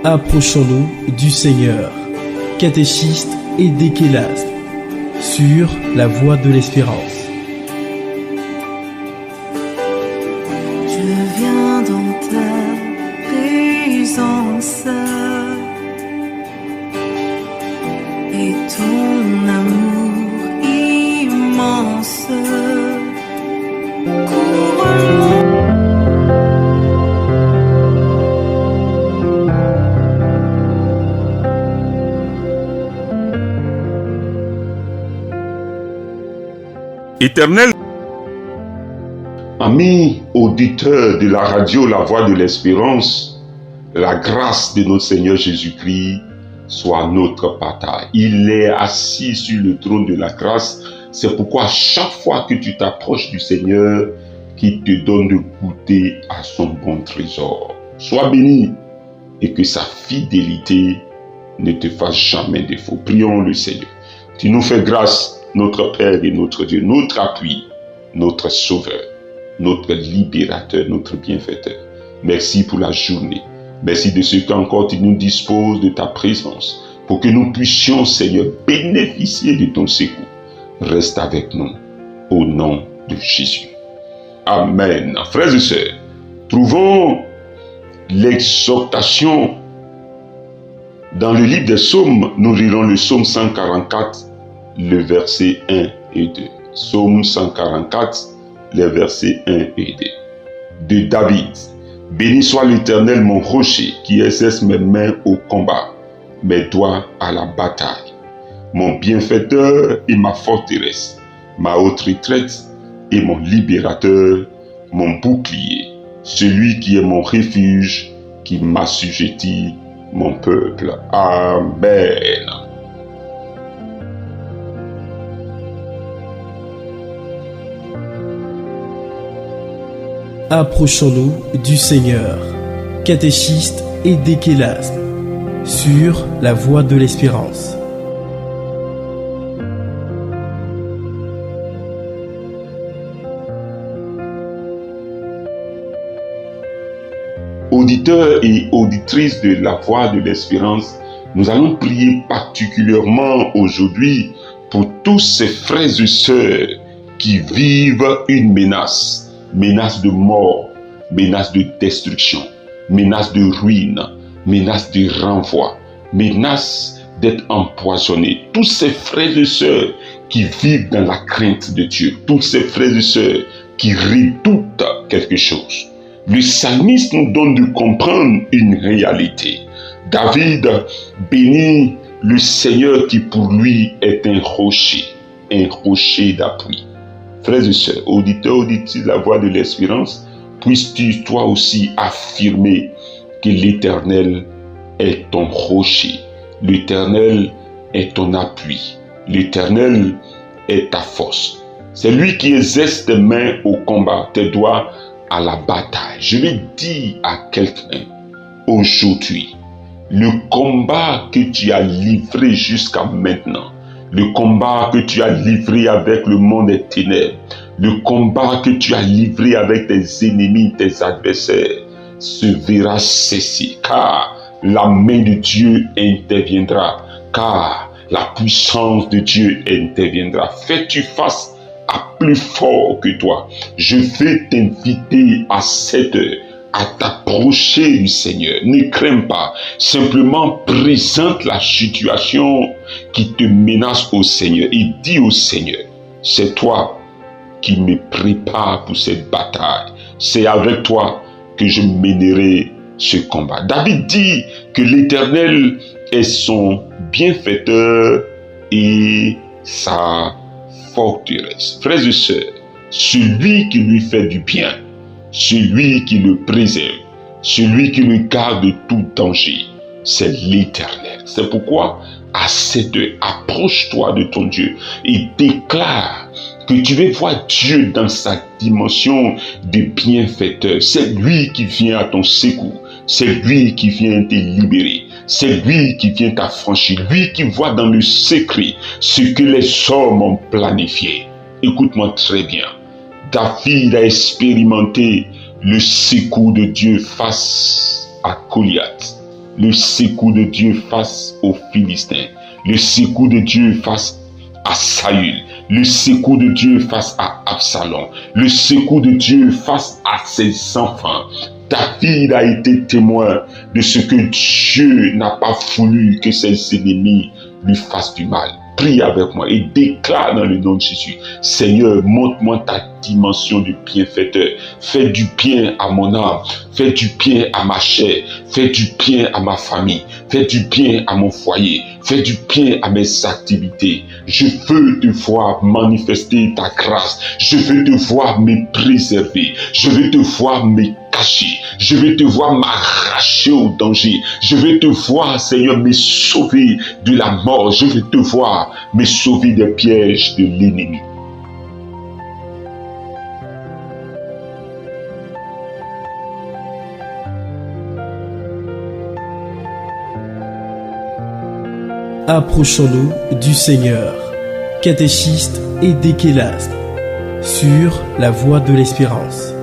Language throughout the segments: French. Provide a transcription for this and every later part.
Approchons-nous du Seigneur. Catéchistes et déchélastes sur la voie de l'espérance. Je viens dans ta présence et ton amour immense couvre-moi. Éternel, amis auditeurs de la radio La Voix de l'Espérance, la grâce de notre Seigneur Jésus-Christ soit notre partage. Il est assis sur le trône de la grâce. C'est pourquoi chaque fois que tu t'approches du Seigneur, qu'il te donne de goûter à son bon trésor. Sois béni et que sa fidélité ne te fasse jamais défaut. Prions le Seigneur. Tu nous fais grâce, notre Père et notre Dieu, notre appui, notre Sauveur, notre Libérateur, notre Bienfaiteur. Merci pour la journée. Merci de ce qu'encore tu nous disposes de ta présence pour que nous puissions, Seigneur, bénéficier de ton secours. Reste avec nous au nom de Jésus. Amen. Frères et sœurs, trouvons l'exhortation dans le livre des psaumes. Nous lirons le psaume 144, le verset 1 et 2. Psaume 144, les versets 1 et 2. De David. Béni soit l'Éternel mon rocher, qui exerce mes mains au combat, mes doigts à la bataille. Mon bienfaiteur et ma forteresse, ma haute retraite et mon libérateur, mon bouclier, celui qui est mon refuge, qui m'assujettit mon peuple. Amen. Approchons-nous du Seigneur. Catéchistes et déchélastes sur la voie de l'espérance. Auditeurs et auditrices de la voix de l'espérance, nous allons prier particulièrement aujourd'hui pour tous ces frères et sœurs qui vivent une menace de mort, menace de destruction, menace de ruine, menace de renvoi, menace d'être empoisonnés. Tous ces frères et sœurs qui vivent dans la crainte de Dieu, tous ces frères et sœurs qui redoutent quelque chose. Le psalmiste nous donne de comprendre une réalité. David bénit le Seigneur qui pour lui est un rocher d'appui. Frères et sœurs, auditeurs, auditrices de la voix de l'espérance, puisses-tu toi aussi affirmer que l'Éternel est ton rocher, l'Éternel est ton appui, l'Éternel est ta force. C'est lui qui exerce tes mains au combat, tes doigts à la bataille. Je vais dire à quelqu'un aujourd'hui, le combat que tu as livré jusqu'à maintenant, le combat que tu as livré avec le monde des ténèbres, le combat que tu as livré avec tes ennemis, tes adversaires, se verra cesser, car la main de Dieu interviendra, car la puissance de Dieu interviendra. Fais-tu face à plus fort que toi? Je vais t'inviter à cette heure à t'approcher du Seigneur. Ne crains pas, simplement présente la situation qui te menace au Seigneur et dis au Seigneur, c'est toi qui me prépare pour cette bataille. C'est avec toi que je mènerai ce combat. David dit que l'Éternel est son bienfaiteur et sa forteresse. Frères et sœurs, celui qui lui fait du bien, celui qui le préserve, celui qui le garde de tout danger, c'est l'Éternel. C'est pourquoi, à cette heure, approche-toi de ton Dieu et déclare que tu veux voir Dieu dans sa dimension de bienfaiteur. C'est lui qui vient à ton secours. C'est lui qui vient te libérer. C'est lui qui vient t'affranchir. Lui qui voit dans le secret ce que les hommes ont planifié. Écoute-moi très bien. David a expérimenté le secours de Dieu face à Goliath. le secours de Dieu face aux Philistins, le secours de Dieu face à Saül, le secours de Dieu face à Absalom, le secours de Dieu face à ses enfants. David a été témoin de ce que Dieu n'a pas voulu que ses ennemis lui fassent du mal. Prie avec moi et déclare dans le nom de Jésus: Seigneur, montre-moi ta dimension de bienfaiteur. Fais du bien à mon âme, fais du bien à ma chair, fais du bien à ma famille, fais du bien à mon foyer, fais du bien à mes activités. Je veux te voir manifester ta grâce. Je veux te voir me préserver. Je veux te voir me cacher. Je veux te voir m'arracher au danger. Je veux te voir, Seigneur, me sauver de la mort. Je veux te voir me sauver des pièges de l'ennemi. Approchons-nous du Seigneur. Catéchistes et dékélastes sur la voie de l'espérance.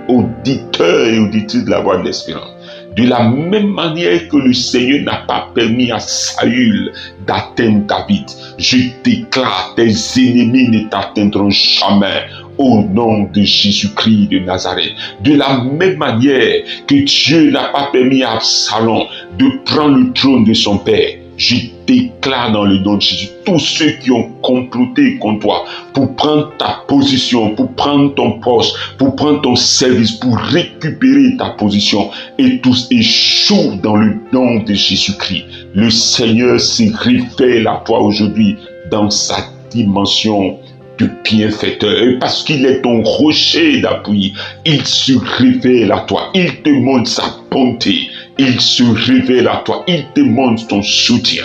Auditeurs et auditrices de la voie de l'espérance, de la même manière que le Seigneur n'a pas permis à Saül d'atteindre David, je déclare: tes ennemis ne t'atteindront jamais au nom de Jésus-Christ de Nazareth. De la même manière que Dieu n'a pas permis à Absalom de prendre le trône de son père, je déclare dans le nom de Jésus: tous ceux qui ont comploté contre toi pour prendre ta position, pour prendre ton poste, pour prendre ton service, pour récupérer ta position, et tous échouent dans le nom de Jésus-Christ. Le Seigneur se révèle à toi aujourd'hui dans sa dimension de bienfaiteur, et parce qu'il est ton rocher d'appui, il se révèle à toi, il te montre sa bonté, il se révèle à toi, il te montre ton soutien.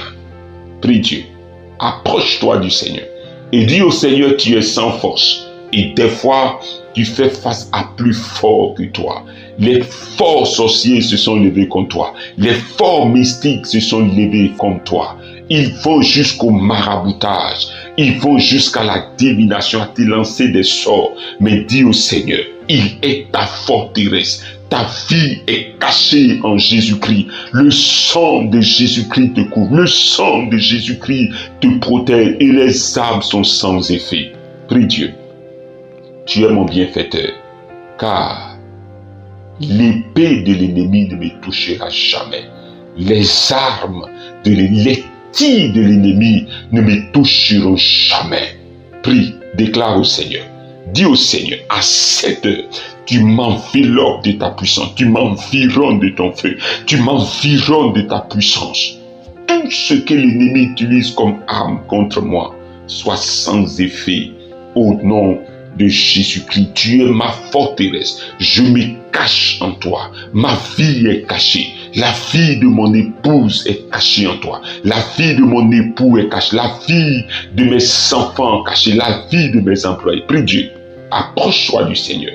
Prie Dieu, approche-toi du Seigneur et dis au Seigneur: tu es sans force, et des fois tu fais face à plus fort que toi. Les forts sorciers se sont levés contre toi, les forts mystiques se sont levés contre toi. Ils vont jusqu'au maraboutage, ils vont jusqu'à la divination, à te lancer des sorts. Mais dis au Seigneur: il est ta forteresse. Ta vie est cachée en Jésus-Christ. Le sang de Jésus-Christ te couvre. Le sang de Jésus-Christ te protège et les armes sont sans effet. Prie Dieu. Tu es mon bienfaiteur, car l'épée de l'ennemi ne me touchera jamais. Les armes les tirs de l'ennemi ne me toucheront jamais. Prie, déclare au Seigneur. Dis au Seigneur: à cette heure, tu m'enveloppes de ta puissance, tu m'environnes de ton feu, tu m'environnes de ta puissance. Tout ce que l'ennemi utilise comme arme contre moi soit sans effet au nom de Jésus-Christ. Tu es ma forteresse. Je me cache en toi. Ma vie est cachée. La vie de mon épouse est cachée en toi. La vie de mon époux est cachée. La vie de mes enfants est cachée. La vie de mes employés. Prie Dieu. Approche-toi du Seigneur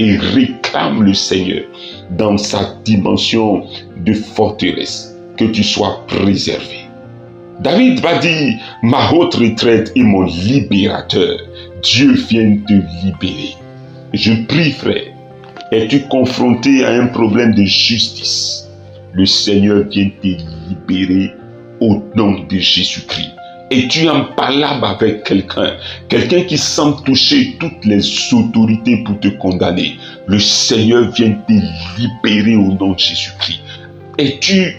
et réclame le Seigneur dans sa dimension de forteresse, que tu sois préservé. David va dire: ma haute retraite est mon libérateur. Dieu vient te libérer. Je prie, frère, es-tu confronté à un problème de justice? Le Seigneur vient te libérer au nom de Jésus-Christ. Es-tu en palabre avec quelqu'un qui semble toucher toutes les autorités pour te condamner? Le Seigneur vient te libérer au nom de Jésus-Christ. Es-tu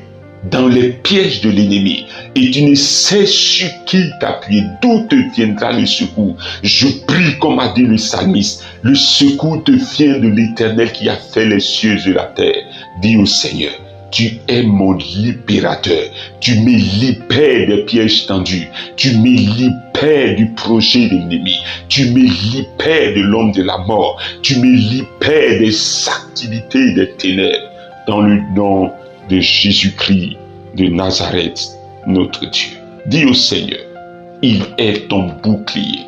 dans les pièges de l'ennemi et tu ne sais sur qui t'appuyer, d'où te viendra le secours? Je prie comme a dit le psalmiste: le secours te vient de l'Éternel qui a fait les cieux et la terre. Dis au Seigneur: tu es mon libérateur. Tu me libères des pièges tendus. Tu me libères du projet de l'ennemi. Tu me libères de l'homme de la mort. Tu me libères des activités des ténèbres. Dans le nom de Jésus-Christ de Nazareth, notre Dieu. Dis au Seigneur: il est ton bouclier.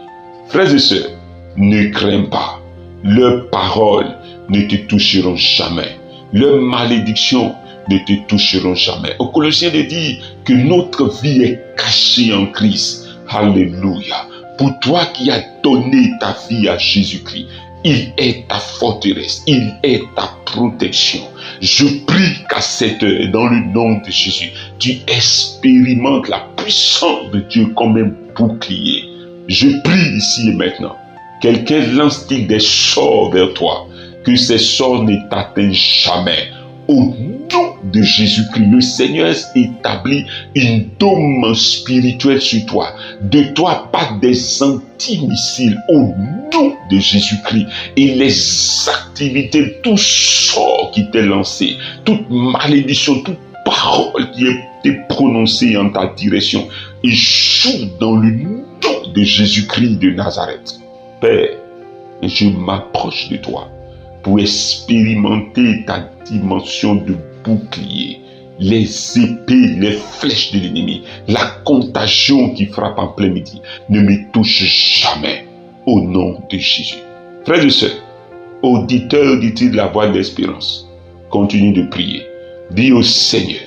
Frères et sœurs, ne crains pas. Leurs paroles ne te toucheront jamais. Leurs malédictions ne te toucheront jamais. Aux Colossiens de dire que notre vie est cachée en Christ. Alléluia. Pour toi qui as donné ta vie à Jésus-Christ, Il est ta forteresse, il est ta protection. Je prie qu'à cette heure, dans le nom de Jésus, tu expérimentes la puissance de Dieu comme un bouclier. Je prie ici et maintenant, quelqu'un lance-t-il des sorts vers toi, que ces sorts ne t'atteignent jamais. Au nom de Jésus-Christ, le Seigneur établit une dôme spirituelle sur toi. De toi, pas des antimissiles. Au nom de Jésus-Christ. Et les activités, tout sort qui t'est lancé, toute malédiction, toute parole qui a été prononcée en ta direction, échoue dans le nom de Jésus-Christ de Nazareth. Père, je m'approche de toi pour expérimenter ta dimension de bouclier, les épées, les flèches de l'ennemi, la contagion qui frappe en plein midi ne me touche jamais au nom de Jésus. Frères et sœurs, auditeurs, auditrices de la voix de l'espérance, continue de prier. Dis au Seigneur,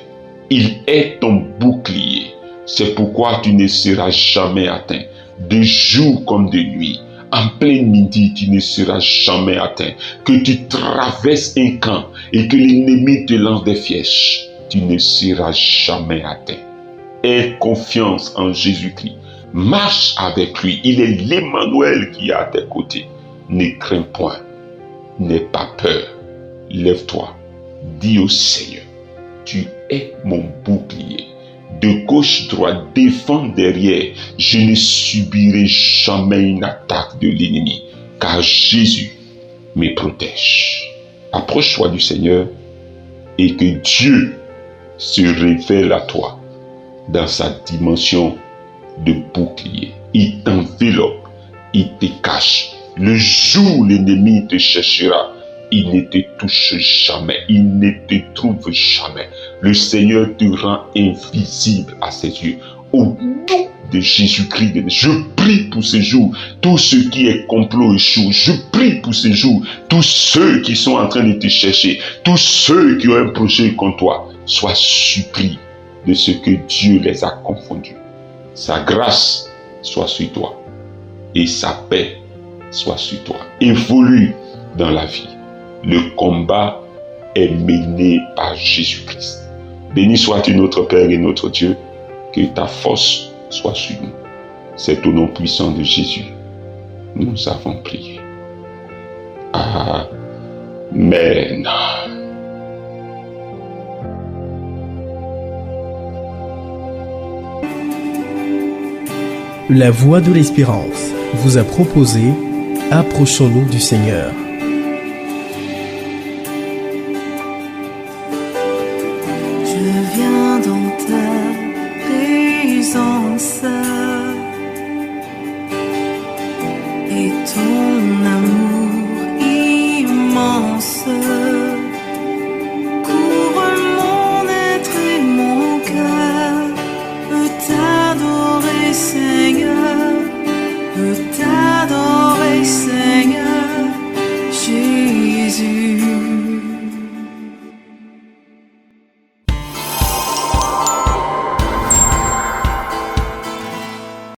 il est ton bouclier. C'est pourquoi tu ne seras jamais atteint, de jour comme de nuit. En plein midi, tu ne seras jamais atteint. Que tu traverses un camp et que l'ennemi te lance des flèches, tu ne seras jamais atteint. Aie confiance en Jésus-Christ. Marche avec lui. Il est l'Emmanuel qui est à tes côtés. Ne crains point. N'aie pas peur. Lève-toi. Dis au Seigneur, tu es mon bouclier. De gauche, droite, devant, derrière, je ne subirai jamais une attaque de l'ennemi, car Jésus me protège. Approche-toi du Seigneur et que Dieu se révèle à toi dans sa dimension de bouclier. Il t'enveloppe, il te cache. Le jour où l'ennemi te cherchera, il ne te touche jamais, il ne te trouve jamais. Le Seigneur te rend invisible à ses yeux. Au nom de Jésus-Christ, je prie pour ces jours, tout ce qui est complot échoue. Je prie pour ces jours, tous ceux qui sont en train de te chercher, tous ceux qui ont un projet contre toi, sois surpris de ce que Dieu les a confondus. Sa grâce soit sur toi et sa paix soit sur toi. Évolue dans la vie. Le combat est mené par Jésus-Christ. Béni sois-tu notre Père et notre Dieu, que ta force soit sur nous. C'est au nom puissant de Jésus, nous avons prié. Amen. La Voix de l'Espérance vous a proposé Approchons-nous du Seigneur. Je viens dans ta